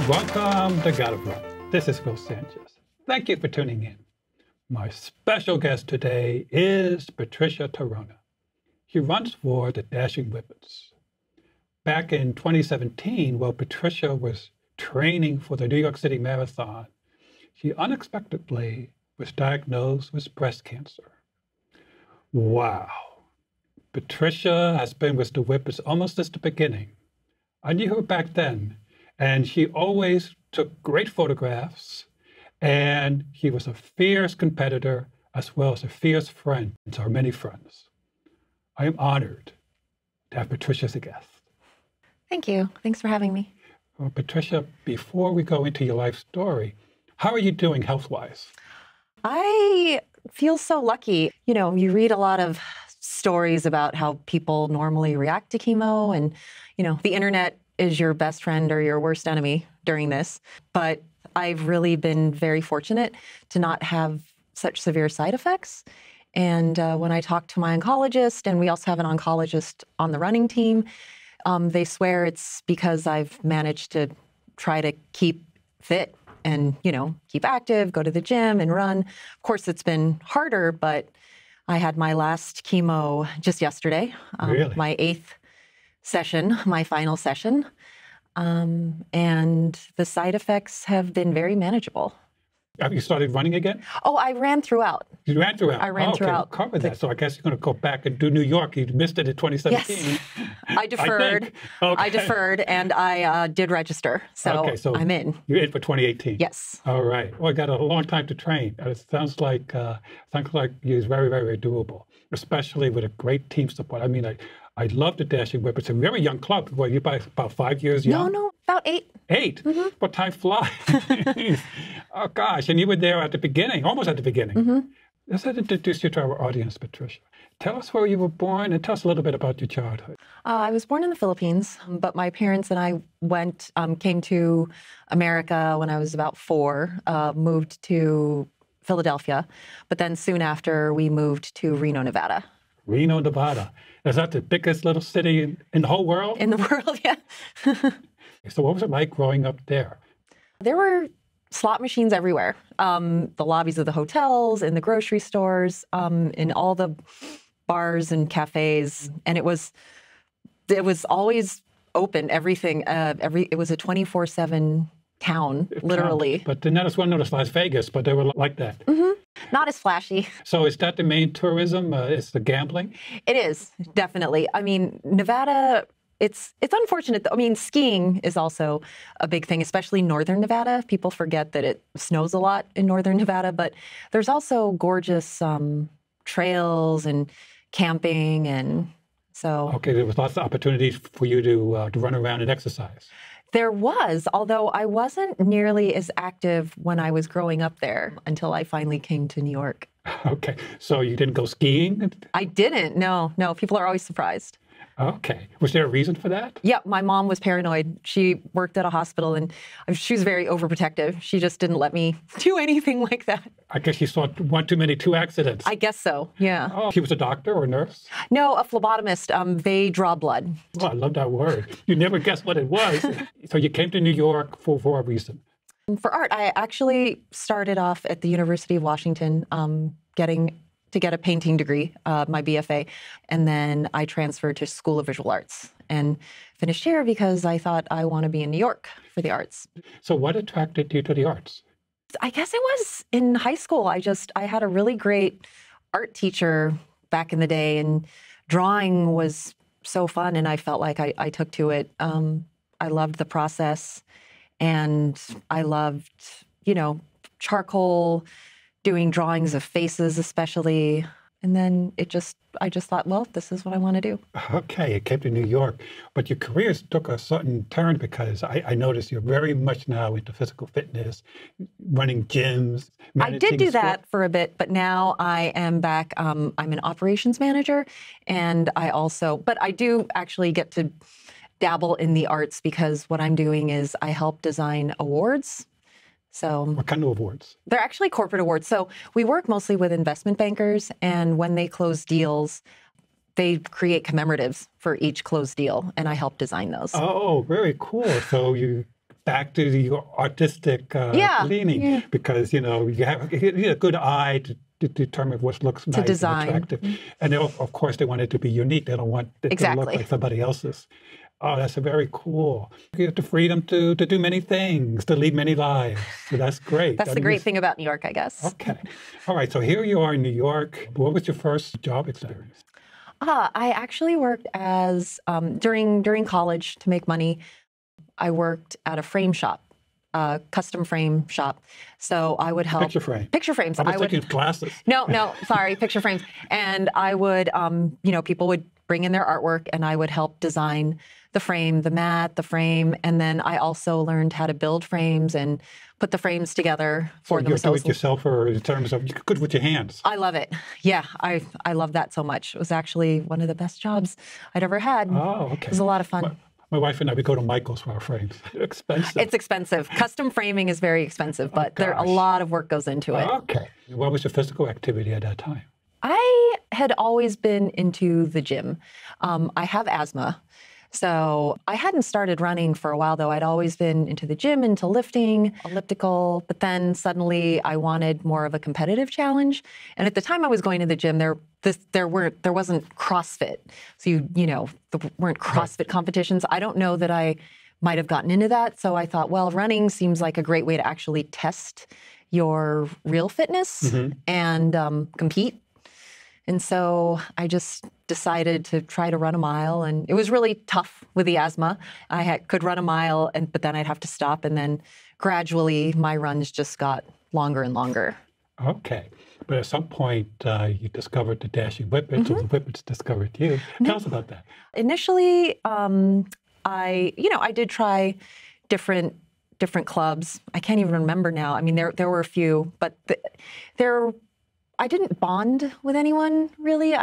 Welcome to God of Run. This is Phil Sanchez. Thank you for tuning in. My special guest today is Patricia Tirona. She runs for the Dashing Whippets. Back in 2017, while Patricia was training for the New York City Marathon, she unexpectedly was diagnosed with breast cancer. Wow. Patricia has been with the Whippets almost since the beginning. I knew her back then, and she always took great photographs, and she was a fierce competitor as well as a fierce friend to our many friends. I am honored to have Patricia as a guest. Thank you. Thanks for having me. Well, Patricia, before we go into your life story, how are you doing health-wise? I feel so lucky. You know, you read a lot of stories about how people normally react to chemo, and, you know, the internet is your best friend or your worst enemy during this. But I've really been very fortunate to not have such severe side effects. And when I talk to my oncologist, and we also have an oncologist on the running team, they swear it's because I've managed to try to keep fit and, you know, keep active, go to the gym and run. Of course, it's been harder, but I had my last chemo just yesterday, Really? my 8th session, my final session. And the side effects have been very manageable. Have you started running again? Oh, I ran throughout. You ran throughout? I ran throughout. We'll cover that. So I guess you're going to go back and do New York. You missed it in 2017. Yes, I deferred. I deferred, and I did register. So, I'm in. You're in for 2018. Yes. All right. Well, I got a long time to train. It sounds like it's very, very doable, especially with a great team support. I mean, I love the Dashing Whippets. It's a very young club. Well, you're about 5 years young? No, about 8. 8? Mm-hmm. But time flies. Oh, gosh. And you were there at the beginning, almost at the beginning. Mm-hmm. Let's introduce you to our audience, Patricia. Tell us where you were born and tell us a little bit about your childhood. I was born in the Philippines, but my parents and I came to America when I was about 4, moved to Philadelphia, but then soon after we moved to Reno, Nevada. Reno, Nevada. Is that the biggest little city in the whole world? In the world, yeah. So what was it like growing up there? There were slot machines everywhere. The lobbies of the hotels, in the grocery stores, in all the bars and cafes. And it was always open, everything. It was a 24/7 town, literally. But then that's one notice Las Vegas, but they were like that. Mm-hmm. Not as flashy. So is that the main tourism? Is the gambling? It is, definitely. I mean, Nevada, it's unfortunate. I mean, skiing is also a big thing, especially northern Nevada. People forget that it snows a lot in northern Nevada, but there's also gorgeous trails and camping, and so. Okay, there was lots of opportunities for you to run around and exercise. There was, although I wasn't nearly as active when I was growing up there until I finally came to New York. Okay, so you didn't go skiing? I didn't, no. People are always surprised. Okay. Was there a reason for that? Yeah, my mom was paranoid. She worked at a hospital, and she was very overprotective. She just didn't let me do anything like that. I guess you saw one too many, 2 accidents. I guess so, yeah. Oh, he was a doctor or a nurse? No, a phlebotomist. They draw blood. Oh, I love that word. You never guessed what it was. So you came to New York for a reason. For art, I actually started off at the University of Washington to get a painting degree, my BFA, and then I transferred to School of Visual Arts and finished here because I thought I want to be in New York for the arts. So what attracted you to the arts? I guess it was in high school. I had a really great art teacher back in the day, and drawing was so fun, and I felt like I took to it. I loved the process, and I loved, you know, charcoal, doing drawings of faces especially. And then I just thought, well, this is what I want to do. Okay, you came to New York, but your career took a certain turn because I noticed you're very much now into physical fitness, running gyms. I did do that for a bit, but now I am back. I'm an operations manager, and but I do actually get to dabble in the arts because what I'm doing is I help design awards. So, what kind of awards? They're actually corporate awards. So we work mostly with investment bankers, and when they close deals, they create commemoratives for each closed deal, and I help design those. Oh, very cool. So you back to your artistic leaning because, you know, you need a good eye to determine what looks nice design. and attractive. And of course, they want it to be unique. They don't want it to look like somebody else's. Oh, that's very cool. You have the freedom to do many things, to lead many lives. So that's great. That's the great thing about New York, I guess. Okay. All right. So here you are in New York. What was your first job experience? I actually worked as, during college to make money, I worked at a frame shop. Custom frame shop. So I would help. Picture frames. I was thinking glasses. No, sorry, picture frames. And I would, you know, people would bring in their artwork and I would help design the frame, the mat, the frame. And then I also learned how to build frames and put the frames together for them. So you do it yourself, or in terms of, you're good with your hands? I love it. Yeah, I love that so much. It was actually one of the best jobs I'd ever had. Oh, okay. It was a lot of fun. My wife and I, we go to Michael's for our frames. They're expensive. It's expensive. Custom framing is very expensive, but a lot of work goes into it. Okay. What was your physical activity at that time? I had always been into the gym. I have asthma. So I hadn't started running for a while, though. I'd always been into the gym, into lifting, elliptical. But then suddenly I wanted more of a competitive challenge. And at the time I was going to the gym, there wasn't CrossFit. So there weren't CrossFit competitions. I don't know that I might have gotten into that. So I thought, well, running seems like a great way to actually test your real fitness and compete. And so I just decided to try to run a mile, and it was really tough with the asthma. I could run a mile, but then I'd have to stop, and then gradually my runs just got longer and longer. Okay. But at some point, you discovered the Dashing Whippets, or the Whippets discovered you. Tell us about that. Initially, I did try different clubs. I can't even remember now. I mean, there were a few, but I didn't bond with anyone, really.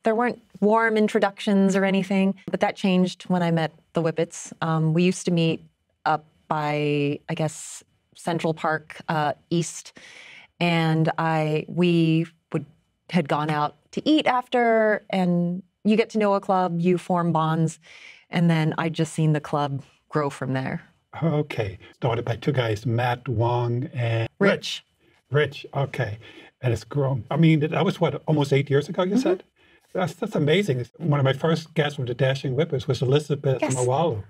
There weren't warm introductions or anything, but that changed when I met the Whippets. We used to meet up by, I guess, Central Park East, and we had gone out to eat after, and you get to know a club, you form bonds, and then I'd just seen the club grow from there. Okay. Started by two guys, Matt, Wong, and Rich. Rich, okay. And it's grown. I mean, that was what, almost 8 years ago, you said? That's amazing. One of my first guests from the Dashing Whippets was Elizabeth Mawalu.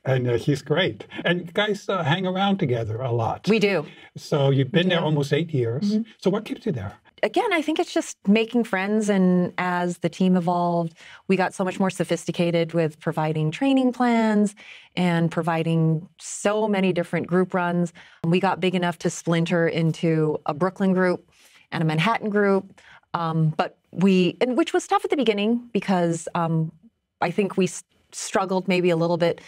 And she's great. And you guys hang around together a lot. We do. So you've been there almost 8 years. So what keeps you there? Again, I think it's just making friends. And as the team evolved, we got so much more sophisticated with providing training plans and providing so many different group runs. We got big enough to splinter into a Brooklyn group and a Manhattan group. Which was tough at the beginning because I think we struggled maybe a little bit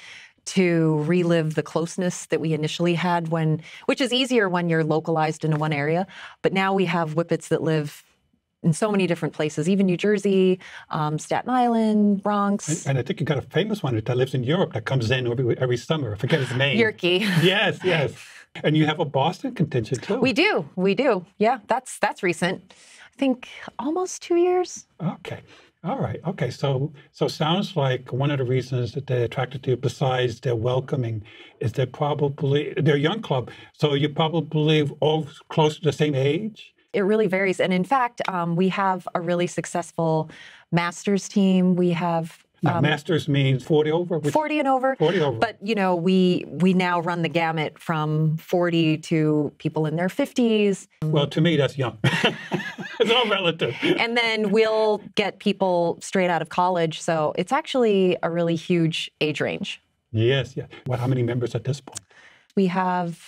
to relive the closeness that we initially had which is easier when you're localized in one area. But now we have Whippets that live in so many different places, even New Jersey, Staten Island, Bronx. And I think you got a famous one that lives in Europe that comes in every summer. I forget his name. Yerky. Yes. And you have a Boston contingent too. We do. Yeah, that's recent. I think almost 2 years. Okay. All right. Okay. So sounds like one of the reasons that they're attracted to you, besides their welcoming, is they're a young club. So you're probably all close to the same age? It really varies. And in fact, we have a really successful masters team. We have... masters means 40 over? 40 and over. 40 over. But, we now run the gamut from 40 to people in their 50s. Well, to me, that's young. It's all relative. And then we'll get people straight out of college. So it's actually a really huge age range. Yes. How many members at this point? We have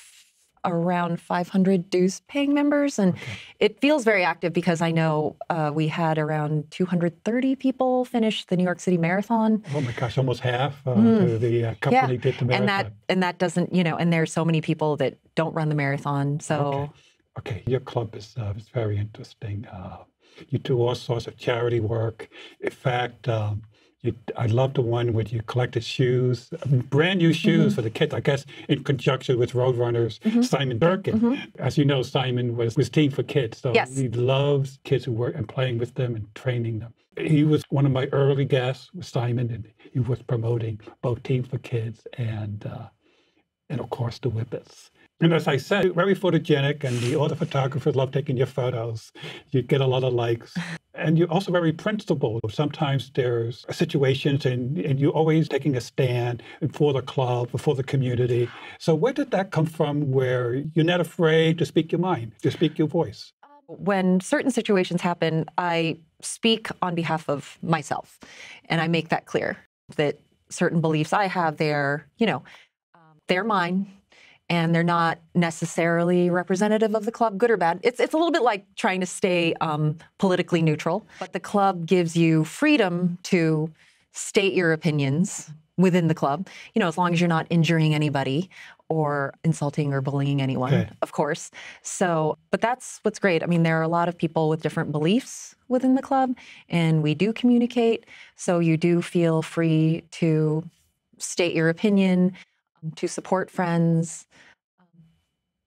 around 500 dues-paying members, and it feels very active because I know we had around 230 people finish the New York City Marathon. Oh my gosh, almost half the company did the marathon. And that doesn't, and there's so many people that don't run the marathon. So, okay. Your club is very interesting. You do all sorts of charity work. In fact, I love the one where you collected shoes, brand new shoes for the kids, I guess, in conjunction with Roadrunners, Simon Durkin. As you know, Simon was Team for Kids. So he loves kids who work and playing with them and training them. He was one of my early guests with Simon, and he was promoting both Team for Kids and and of course the Whippets. And as I said, very photogenic, and all the photographers love taking your photos. You get a lot of likes. And you're also very principled. Sometimes there's situations and you're always taking a stand for the club, for the community. So where did that come from where you're not afraid to speak your mind, to speak your voice? When certain situations happen, I speak on behalf of myself. And I make that clear that certain beliefs I have, they're mine. And they're not necessarily representative of the club, good or bad. It's a little bit like trying to stay politically neutral. But the club gives you freedom to state your opinions within the club, as long as you're not injuring anybody or insulting or bullying anyone, of course. So, but that's what's great. I mean, there are a lot of people with different beliefs within the club, and we do communicate. So you do feel free to state your opinion, to support friends.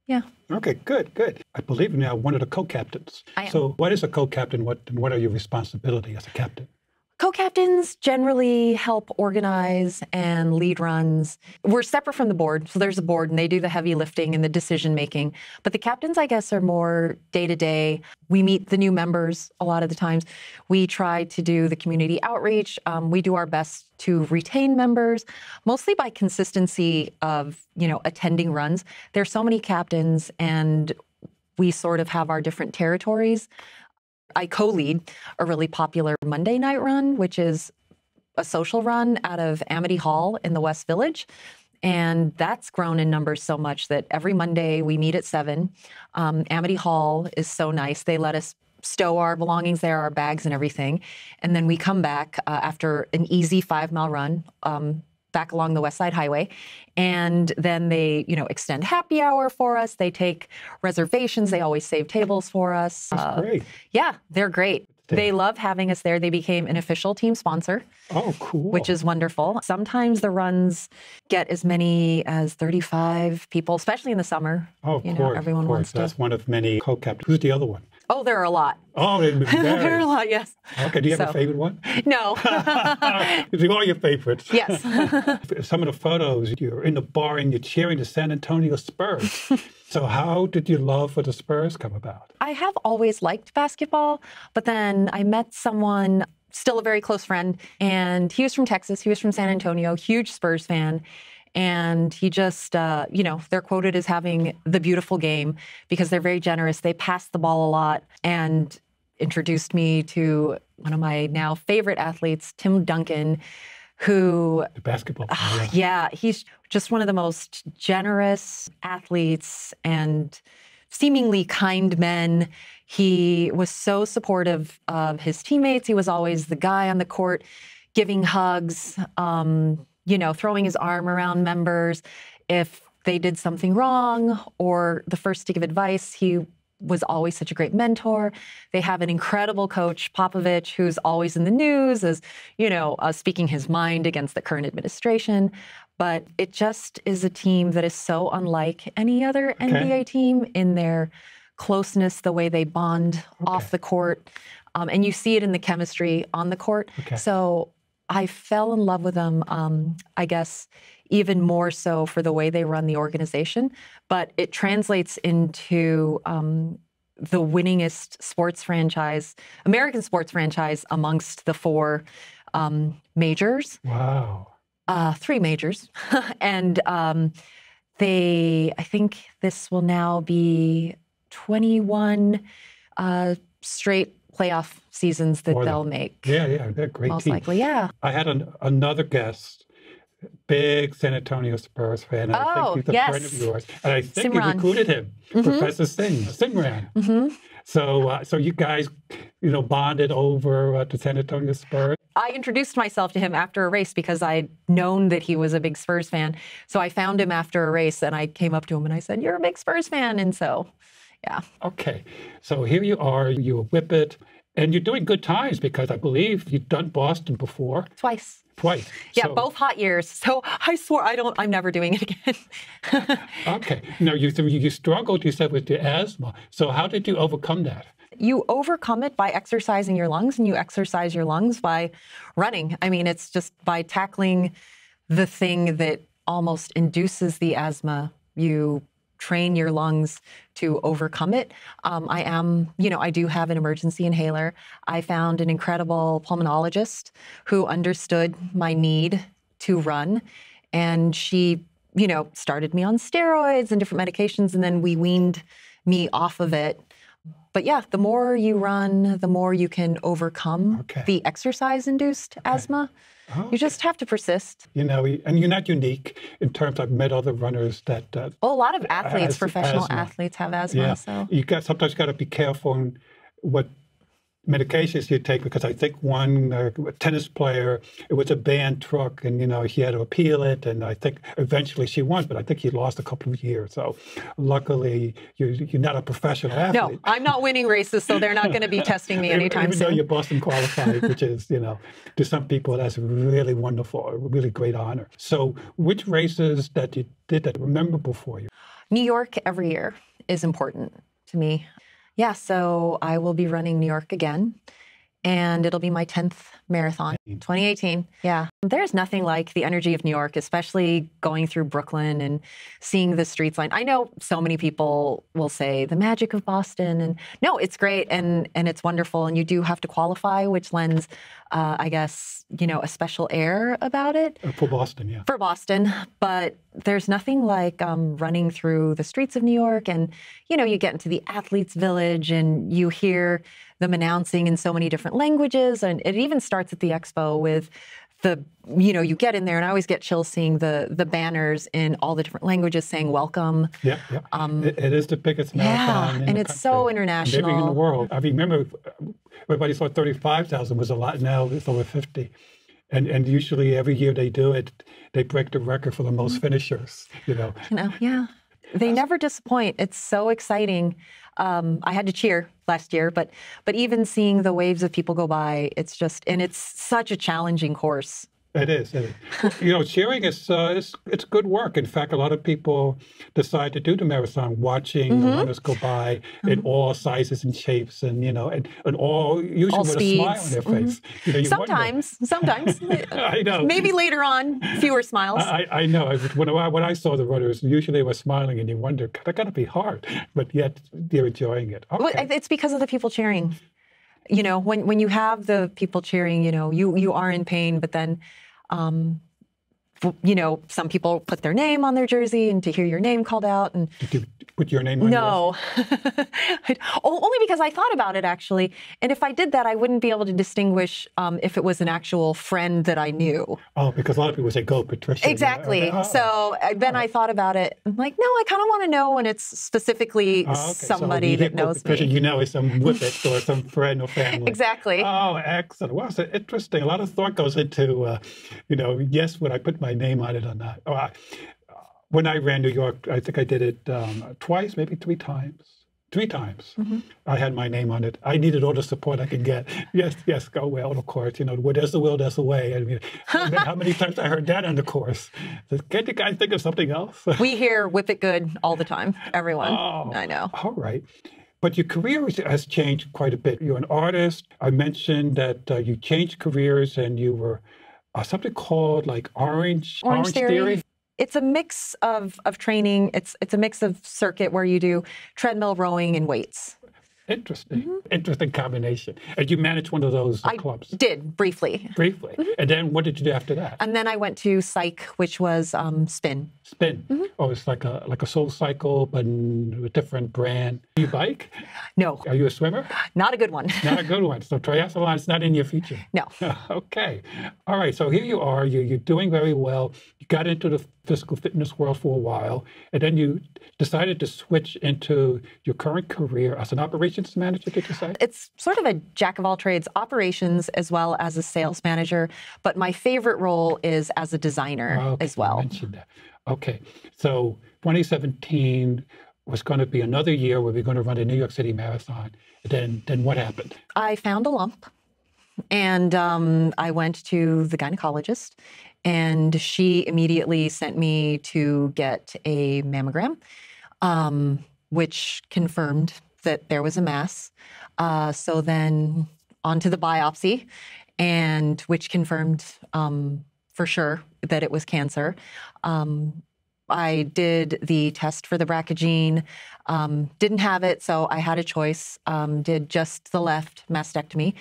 Yeah. Okay, good. I believe you're now one of the co-captains. I am. So what is a co-captain? What are your responsibilities as a captain? Co-captains generally help organize and lead runs. We're separate from the board. So there's a board and they do the heavy lifting and the decision making. But the captains, I guess, are more day-to-day. We meet the new members a lot of the times. We try to do the community outreach. We do our best to retain members, mostly by consistency of, attending runs. There's so many captains and we sort of have our different territories. I co-lead a really popular Monday night run, which is a social run out of Amity Hall in the West Village. And that's grown in numbers so much that every Monday we meet at 7. Amity Hall is so nice. They let us stow our belongings there, our bags and everything. And then we come back after an easy 5-mile run back along the West Side Highway. And then they, extend happy hour for us. They take reservations. They always save tables for us. That's great. Yeah, they're great. They love having us there. They became an official team sponsor. Oh, cool. Which is wonderful. Sometimes the runs get as many as 35 people, especially in the summer. Oh, of course. Everyone wants to. That's one of many co-captains. Who's the other one? Oh, there are a lot. Oh, there are a lot, yes. Okay, do you have a favorite one? No. These are all your favorites. Yes. Some of the photos, you're in the bar and you're cheering the San Antonio Spurs. So how did your love for the Spurs come about? I have always liked basketball, but then I met someone, still a very close friend, and he was from Texas. He was from San Antonio, huge Spurs fan. And he just, they're quoted as having the beautiful game because they're very generous. They pass the ball a lot and introduced me to one of my now favorite athletes, Tim Duncan, who... The basketball player. Yeah, he's just one of the most generous athletes and seemingly kind men. He was so supportive of his teammates. He was always the guy on the court giving hugs, throwing his arm around members if they did something wrong or the first to give advice. He was always such a great mentor. They have an incredible coach, Popovich, who's always in the news as, speaking his mind against the current administration. But it just is a team that is so unlike any other NBA team in their closeness, the way they bond off the court. And you see it in the chemistry on the court. So I fell in love with them, I guess, even more so for the way they run the organization. But it translates into the winningest sports franchise, American sports franchise amongst the 4 majors. Wow. 3 majors. And I think this will now be 21 straight playoff seasons that they'll make. Yeah, they're a great most team. Likely, yeah. I had another guest, big San Antonio Spurs fan. And I think he's a friend of yours. And I think you recruited him, Professor Simran. So you guys, bonded over the San Antonio Spurs. I introduced myself to him after a race because I'd known that he was a big Spurs fan. So I found him after a race and I came up to him and I said, "You're a big Spurs fan." And so, yeah. Okay. So here you are, you're a Whippet, and you're doing good times because I believe you've done Boston before. Twice. Yeah, both hot years. So I swore I'm never doing it again. Okay. Now, you struggled, you said, with the asthma. So how did you overcome that? You overcome it by exercising your lungs, and you exercise your lungs by running. I mean, it's just by tackling the thing that almost induces the asthma. You train your lungs to overcome it. I do have an emergency inhaler. I found an incredible pulmonologist who understood my need to run. And she, started me on steroids and different medications, and then we weaned me off of it. But yeah, the more you run, the more you can overcome the exercise-induced asthma. You just have to persist. And you're not unique in terms I've met other runners that... a lot of athletes, professional athletes have asthma. Yeah. So Sometimes you got to be careful in what medications you take, because I think one a tennis player, it was a banned truck, and he had to appeal it, and I think eventually she won, but I think he lost a couple of years. So luckily you're not a professional athlete. No, I'm not winning races, so they're not going to be testing me anytime soon. Even though you're Boston qualified, which is, to some people that's really wonderful, a really great honor. So which races that you did that were memorable for you? New York every year is important to me. Yeah, so I will be running New York again, and it'll be my 10th marathon, 2018. Yeah, there's nothing like the energy of New York, especially going through Brooklyn and seeing the streets line. I know so many people will say the magic of Boston, and no, it's great and it's wonderful, and you do have to qualify, which lends, I guess, a special air about it. For Boston, yeah. For Boston, but there's nothing like running through the streets of New York, and you get into the athletes' village and you hear them announcing in so many different languages, and it even starts at the expo with you get in there, and I always get chills seeing the banners in all the different languages saying welcome. Yeah. It is the biggest marathon in and the it's country. so international. Maybe in the world. I remember everybody thought 35,000 was a lot. Now it's over 50. And usually every year they do it, they break the record for the most finishers, Yeah. They never disappoint. It's so exciting. I had to cheer last year, but even seeing the waves of people go by, it's such a challenging course. It is. Cheering is it's good work. In fact, a lot of people decide to do the marathon watching the runners go by in all sizes and shapes, and all usually all with speeds. a smile on their face. Sometimes. I know. Maybe later on, fewer smiles. I know. When I saw the runners, usually they were smiling, and you wonder, that got to be hard, but yet they're enjoying it. Okay. Well, it's because of the people cheering. When you have the people cheering, you are in pain, but then. Some people put their name on their jersey, and to hear your name called out. And did you put your name on No. Only because I thought about it, actually. And if I did that, I wouldn't be able to distinguish if it was an actual friend that I knew. Oh, because a lot of people say, go, Patricia. Exactly. So then I thought about it. I'm like, no, I kind of want to know when it's specifically somebody that knows Patricia, me. It's some whippet or some friend or family. Exactly. Oh, excellent. Well, it's interesting. A lot of thought goes into, yes, would I put my name on it or not? When I ran New York, I think I did it twice, maybe three times. I had my name on it. I needed all the support I could get. Yes, go well, of course. Where there's the will, there's the way. I mean, how many times I heard that on the course? Can't you guys think of something else? We hear whip it good all the time, everyone. Oh, I know. All right. But your career has changed quite a bit. You're an artist. I mentioned that you changed careers, and you were something called like Orange Theory. It's a mix of training. It's a mix of circuit where you do treadmill, rowing, and weights. Interesting. Interesting combination. And you managed one of those clubs? I did, briefly. And then what did you do after that? And then I went to Psych, which was spin. Spin. Oh, it's like a Soul Cycle, but a different brand. Do you bike? No. Are you a swimmer? Not a good one. Not a good one. So triathlon's not in your future? No. Okay. All right. So here you are. You're doing very well. You got into the physical fitness world for a while, and then you decided to switch into your current career as an operations manager, did you say? It's sort of a jack of all trades, operations as well as a sales manager, but my favorite role is as a designer as well. You mentioned that. Okay, so 2017 was going to be another year where we're going to run a New York City Marathon. Then what happened? I found a lump, and I went to the gynecologist, and she immediately sent me to get a mammogram, which confirmed that there was a mass. So then on to the biopsy, and which confirmed for sure that it was cancer. I did the test for the BRCA gene, didn't have it, so I had a choice. Did just the left mastectomy.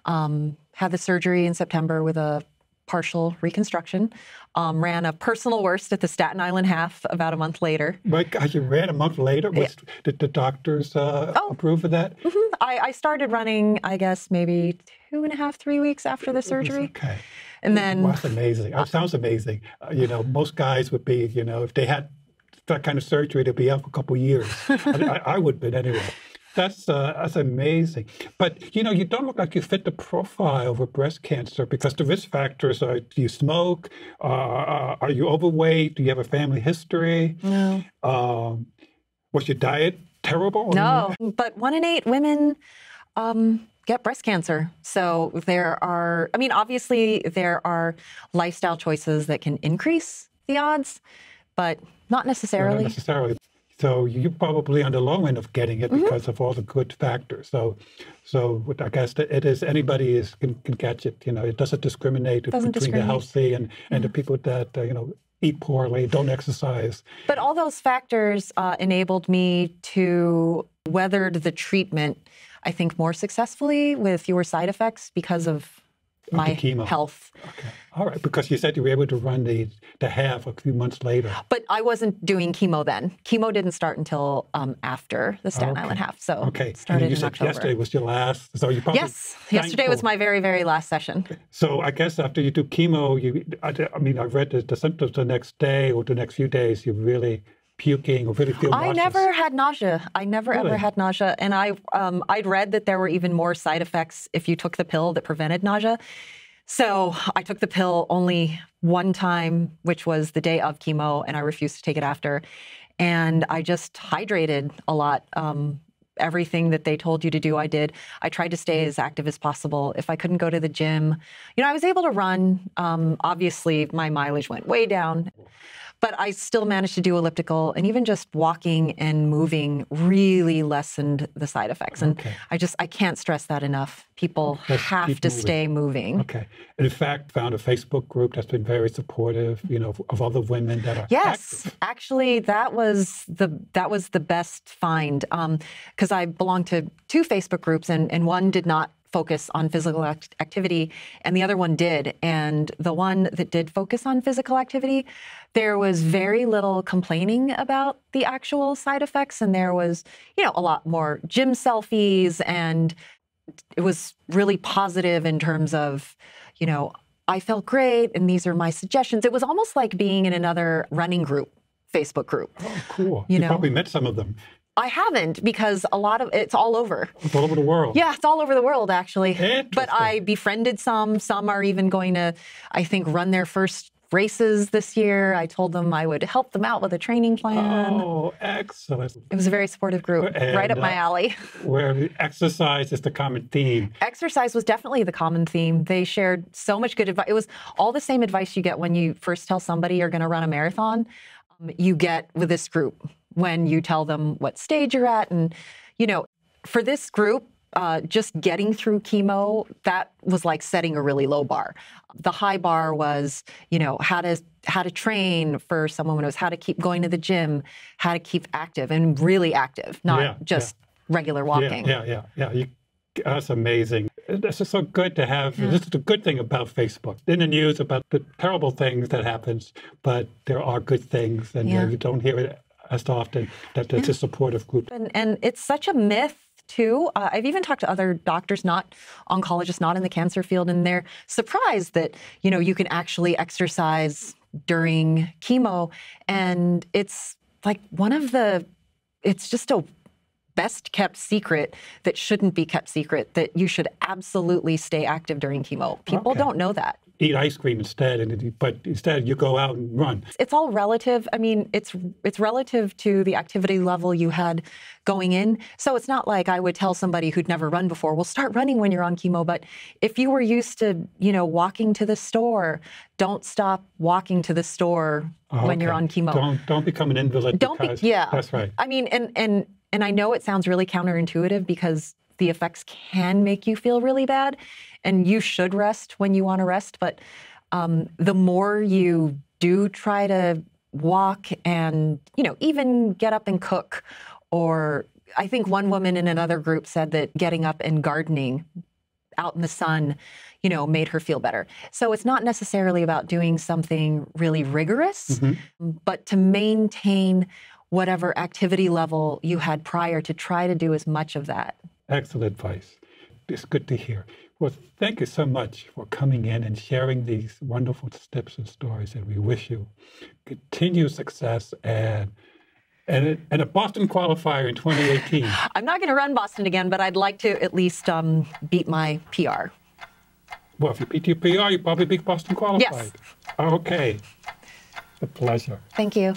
Had the surgery in September with a partial reconstruction. Ran a personal worst at the Staten Island half about a month later. My gosh, you ran a month later? Did the doctors approve of that? Mm-hmm. I started running, I guess, maybe 2.5, 3 weeks after the surgery. Okay. And then... Well, that's amazing. That sounds amazing. Most guys would be, if they had that kind of surgery, they'd be out for a couple of years. I would, but anyway. That's amazing. But, you don't look like you fit the profile of breast cancer because the risk factors are, do you smoke? Are you overweight? Do you have a family history? No. Was your diet terrible? No, but 1 in 8 women get breast cancer. So there are, obviously there are lifestyle choices that can increase the odds, but not necessarily. Not necessarily. So you're probably on the low end of getting it because of all the good factors. So I guess that it is anybody can catch it. It doesn't discriminate between the healthy and the people that eat poorly, don't exercise. But all those factors enabled me to weather the treatment, I think, more successfully with fewer side effects because of my health. Okay. All right, because you said you were able to run the half a few months later. But I wasn't doing chemo then. Chemo didn't start until after the Staten Island half. So it started in October. Yesterday was your last. So you probably yesterday was my very, very last session. Okay. So I guess after you do chemo, I read the symptoms the next day or the next few days, you're really puking or really feel nauseous. I never had nausea. I never ever had nausea. And I'd read that there were even more side effects if you took the pill that prevented nausea. So I took the pill only one time, which was the day of chemo, and I refused to take it after. And I just hydrated a lot. Everything that they told you to do, I did. I tried to stay as active as possible. If I couldn't go to the gym, I was able to run. Obviously, my mileage went way down. But I still managed to do elliptical, and even just walking and moving really lessened the side effects. And I can't stress that enough. People have to stay moving. Okay. And in fact, found a Facebook group that's been very supportive, of other women that are active. Actually, that was the best find because I belong to 2 Facebook groups, and one did not focus on physical activity, and the other one did. And the one that did focus on physical activity, there was very little complaining about the actual side effects, and there was, a lot more gym selfies, and it was really positive in terms of, I felt great, and these are my suggestions. It was almost like being in another running group, Facebook group. Oh, cool. You probably met some of them. I haven't, because a lot of it's all over. It's all over the world. Yeah, it's all over the world, actually. But I befriended some. Some are even going to, I think, run their first races this year. I told them I would help them out with a training plan. Oh, excellent. It was a very supportive group, right up my alley. Where exercise is the common theme. Exercise was definitely the common theme. They shared so much good advice. It was all the same advice you get when you first tell somebody you're going to run a marathon. You get with this group when you tell them what stage you're at. And, for this group, just getting through chemo, that was like setting a really low bar. The high bar was, how to train for someone who knows how to keep going to the gym, how to keep active and really active, not just regular walking. Yeah. That's amazing. This is so good to have. This is the good thing about Facebook. In the news about the terrible things that happens, but there are good things, and you don't hear it as often, that there's a supportive group. And it's such a myth, too. I've even talked to other doctors, not oncologists, not in the cancer field, and they're surprised that, you can actually exercise during chemo. And it's like it's just a best kept secret that shouldn't be kept secret, that you should absolutely stay active during chemo. People don't know that. Eat ice cream instead, but instead you go out and run. It's all relative. It's relative to the activity level you had going in. So it's not like I would tell somebody who'd never run before, well, start running when you're on chemo. But if you were used to, walking to the store, don't stop walking to the store when you're on chemo. Don't become an invalid. That's right. And I know it sounds really counterintuitive because the effects can make you feel really bad, and you should rest when you want to rest. But The more you do try to walk and, even get up and cook, or I think one woman in another group said that getting up and gardening out in the sun, made her feel better. So it's not necessarily about doing something really rigorous, but to maintain whatever activity level you had prior, to try to do as much of that. Excellent advice. It's good to hear. Well, thank you so much for coming in and sharing these wonderful tips and stories, and we wish you continued success and a Boston qualifier in 2018. I'm not going to run Boston again, but I'd like to at least beat my PR. Well, if you beat your PR, you probably beat Boston qualified. Yes. Okay. A pleasure. Thank you.